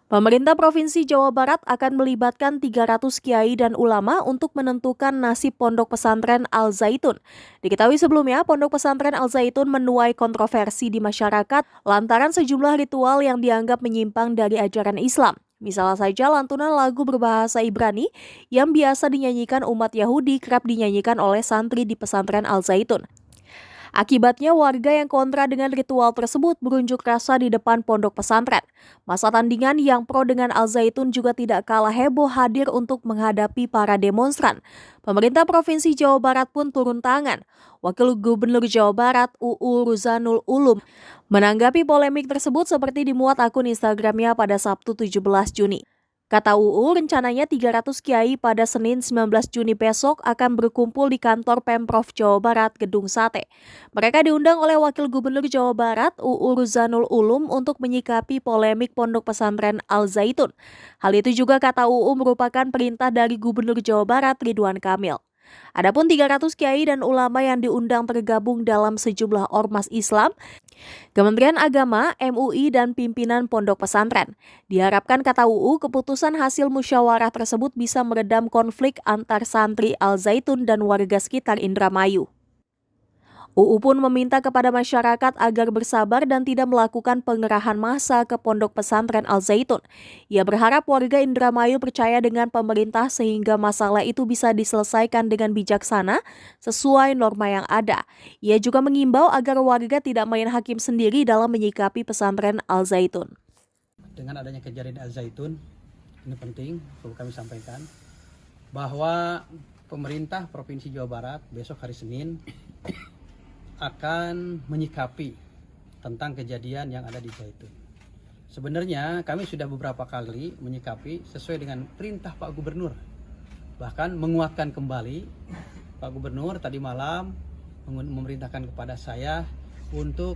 Pemerintah Provinsi Jawa Barat akan melibatkan 300 kiai dan ulama untuk menentukan nasib Pondok Pesantren Al Zaitun. Diketahui sebelumnya, Pondok Pesantren Al Zaitun menuai kontroversi di masyarakat lantaran sejumlah ritual yang dianggap menyimpang dari ajaran Islam. Misalnya saja lantunan lagu berbahasa Ibrani yang biasa dinyanyikan umat Yahudi kerap dinyanyikan oleh santri di pesantren Al Zaitun. Akibatnya warga yang kontra dengan ritual tersebut berunjuk rasa di depan pondok pesantren. Masa tandingan yang pro dengan Al Zaitun juga tidak kalah heboh hadir untuk menghadapi para demonstran. Pemerintah Provinsi Jawa Barat pun turun tangan. Wakil Gubernur Jawa Barat UU Ruzanul Ulum menanggapi polemik tersebut seperti dimuat akun Instagramnya pada Sabtu 17 Juni. Kata UU, rencananya 300 kiai pada Senin 19 Juni besok akan berkumpul di kantor Pemprov Jawa Barat, Gedung Sate. Mereka diundang oleh Wakil Gubernur Jawa Barat, UU Ruzanul Ulum, untuk menyikapi polemik Pondok Pesantren Al Zaitun. Hal itu juga kata UU merupakan perintah dari Gubernur Jawa Barat, Ridwan Kamil. Adapun 300 kiai dan ulama yang diundang tergabung dalam sejumlah ormas Islam, Kementerian Agama, MUI, dan pimpinan pondok pesantren. Diharapkan kata UU, keputusan hasil musyawarah tersebut bisa meredam konflik antar santri Al Zaitun dan warga sekitar Indramayu. UU pun meminta kepada masyarakat agar bersabar dan tidak melakukan pengerahan massa ke pondok pesantren Al Zaitun. Ia berharap warga Indramayu percaya dengan pemerintah sehingga masalah itu bisa diselesaikan dengan bijaksana sesuai norma yang ada. Ia juga mengimbau agar warga tidak main hakim sendiri dalam menyikapi pesantren Al Zaitun. Dengan adanya kejadian Al Zaitun, ini penting perlu kami sampaikan bahwa pemerintah Provinsi Jawa Barat besok hari Senin akan menyikapi tentang kejadian yang ada di Zaitun. Sebenarnya kami sudah beberapa kali menyikapi sesuai dengan perintah Pak Gubernur. Bahkan menguatkan kembali Pak Gubernur tadi malam memerintahkan kepada saya untuk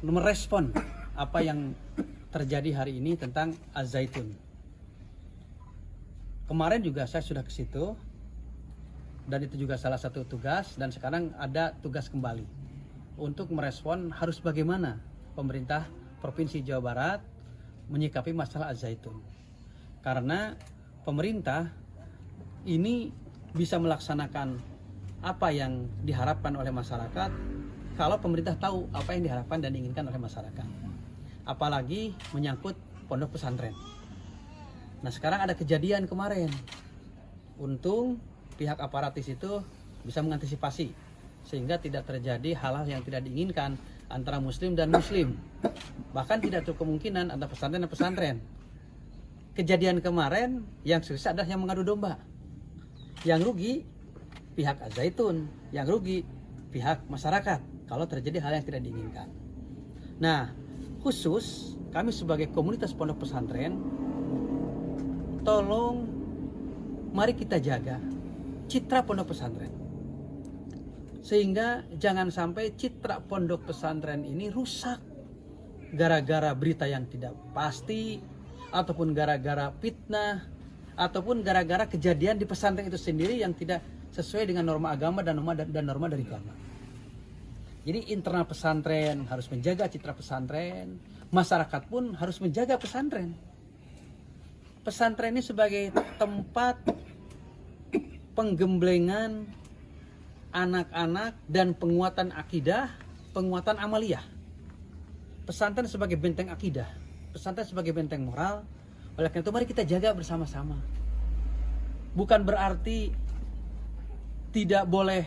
merespon apa yang terjadi hari ini tentang Az-Zaitun. Kemarin juga saya sudah ke situ. Dan itu juga salah satu tugas, dan sekarang ada tugas kembali untuk merespon harus bagaimana pemerintah Provinsi Jawa Barat menyikapi masalah Az-Zaitun. Karena pemerintah ini bisa melaksanakan apa yang diharapkan oleh masyarakat kalau pemerintah tahu apa yang diharapkan dan diinginkan oleh masyarakat. Apalagi menyangkut pondok pesantren. Nah, sekarang ada kejadian kemarin. Untung pihak aparatus itu bisa mengantisipasi sehingga tidak terjadi hal-hal yang tidak diinginkan antara muslim dan muslim, bahkan tidak ada kemungkinan antara pesantren dan pesantren. Kejadian kemarin yang sukses adalah yang mengadu domba, yang rugi pihak Az-Zaitun, yang rugi pihak masyarakat kalau terjadi hal yang tidak diinginkan. Nah, khusus kami sebagai komunitas pondok pesantren, tolong mari kita jaga citra pondok pesantren, sehingga jangan sampai citra pondok pesantren ini rusak gara-gara berita yang tidak pasti, ataupun gara-gara fitnah, ataupun gara-gara kejadian di pesantren itu sendiri yang tidak sesuai dengan norma agama dan norma dari agama. Jadi internal pesantren harus menjaga citra pesantren, masyarakat pun harus menjaga pesantren. Pesantren ini sebagai tempat penggemblengan anak-anak dan penguatan akidah, penguatan amaliyah. Pesantren sebagai benteng akidah, pesantren sebagai benteng moral. Oleh karena itu mari kita jaga bersama-sama. Bukan berarti tidak boleh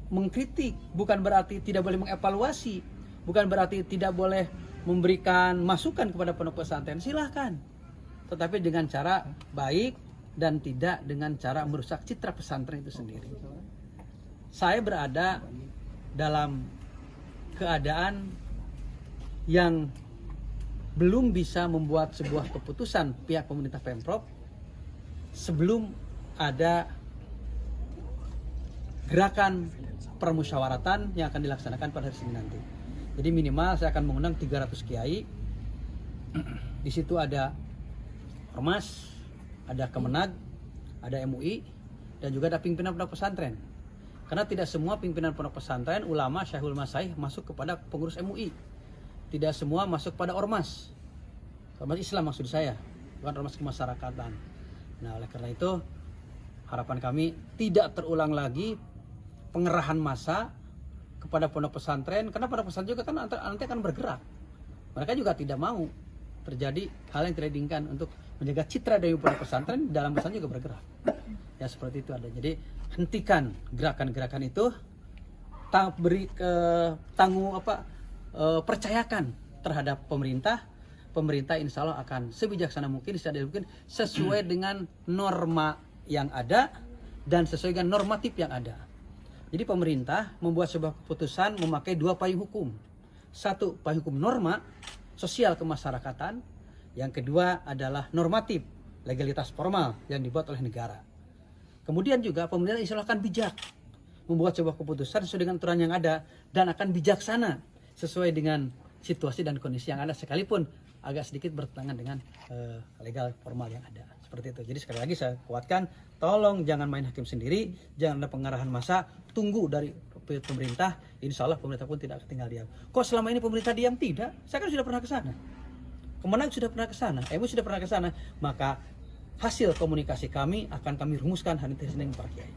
mengkritik, bukan berarti tidak boleh mengevaluasi, bukan berarti tidak boleh memberikan masukan kepada pondok pesantren. Silahkan, tetapi dengan cara baik dan tidak dengan cara merusak citra pesantren itu sendiri. Saya berada dalam keadaan yang belum bisa membuat sebuah keputusan pihak pemerintah Pemprov sebelum ada gerakan permusyawaratan yang akan dilaksanakan pada hari Senin nanti. Jadi minimal saya akan mengundang 300 kiai. Di situ ada ormas, ada Kemenag, ada MUI, dan juga ada pimpinan pondok pesantren. Karena tidak semua pimpinan pondok pesantren, ulama, syekhul masyayikh masuk kepada pengurus MUI. Tidak semua masuk pada ormas. ormas Islam maksud saya, bukan ormas kemasyarakatan. Nah, oleh karena itu harapan kami tidak terulang lagi pengerahan massa kepada pondok pesantren, karena pondok pesantren juga kan nanti akan bergerak. Mereka juga tidak mau terjadi hal yang tidak diinginkan. Untuk menjaga citra dari pondok pesantren, dalam pesantren juga bergerak. Ya seperti itu ada. Jadi hentikan gerakan-gerakan itu, percayakan terhadap pemerintah. Pemerintah insya Allah akan sebijaksana mungkin, sesuai dengan norma yang ada dan sesuai dengan normatif yang ada. Jadi pemerintah membuat sebuah keputusan memakai dua payung hukum. Satu, payung hukum norma sosial kemasyarakatan. Yang kedua adalah normatif, legalitas formal yang dibuat oleh negara. Kemudian juga pemerintah insya Allah akan bijak membuat sebuah keputusan sesuai dengan aturan yang ada dan akan bijaksana sesuai dengan situasi dan kondisi yang ada, sekalipun agak sedikit bertentangan dengan legal formal yang ada. Seperti itu. Jadi sekali lagi saya kuatkan, tolong jangan main hakim sendiri, jangan ada pengarahan massa, tunggu dari pemerintah. Insya Allah pemerintah pun tidak tinggal diam. Kok selama ini pemerintah diam? Tidak. Saya kan sudah pernah ke sana. Kemenang sudah pernah ke sana, MUI sudah pernah ke sana. Maka hasil komunikasi kami akan kami rumuskan hari ini Pak Kiai.